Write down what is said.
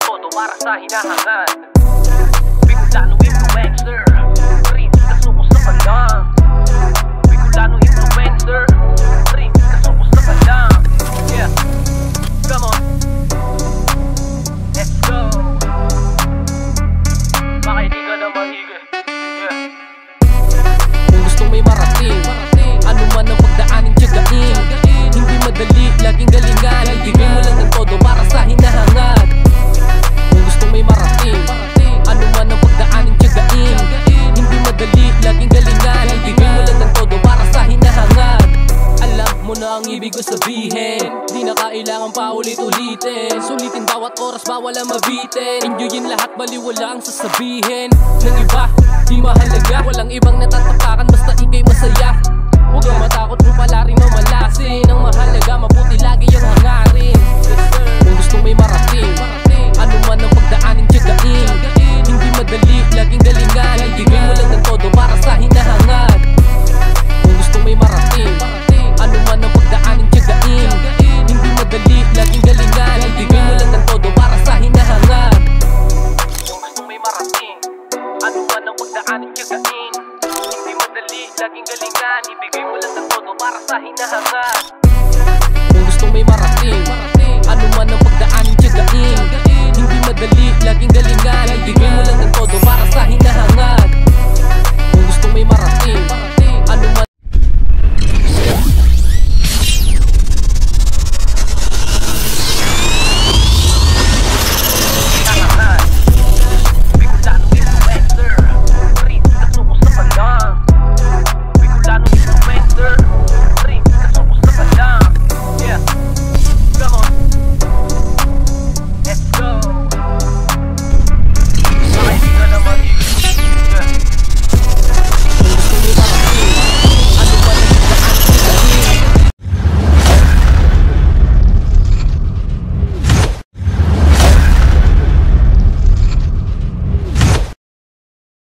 todo para sa hinahangan. Bicolano influencer, Prince kasuko sa balang. Bicolano influencer, Prince kasuko sa balang. Yeah, come on, let's go. Baka hindi ka na mahigit. Yeah. Kung gustong may marating, ano man ang pagdaanin, tiyagain. Hindi madali, laging galingan. Ibigay mo lang ng todo para sa hinahangad. Kung gustong may marating, ano man ang pagdaanin, tiyagain. Hindi madali, laging galingan. Ibigay mo lang ng todo para sa hinahangad. Alam mo na ang ibig ko sabihin, di na kailangan pa ulit-ulitin. Sulitin bawat oras, bawal ang mabitin. Enjoyin lahat, baliwala ang sasabihin ng iba, di mahalaga. Walang ibang natatapakan, basta ikay masaya. Huwag kang matakot kung pala rin mamalasin. Ang mahalaga, mabuti lagi yung hangarin. Kung gustong may marating, ano man ang pagdaanin, tiyagain. Hindi madali, laging galingan. Ibigay mo lang ng todo para sa hinahangad. Kung gustong may marating, ano man ang pagdaanin, tiyagain. Hindi madali, laging galingan. Ibigay mo lang ng todo para sa hinahangad. Kung gustong may marating, ano man ang pagdaanin, tiyagain. Hindi madali, laging galingan. Ibigay mo lang ng todo para sa hinahangad. Kung gustong may marating, ano man ang pagdaanin, tiyagain. Hindi madali, laging galingan.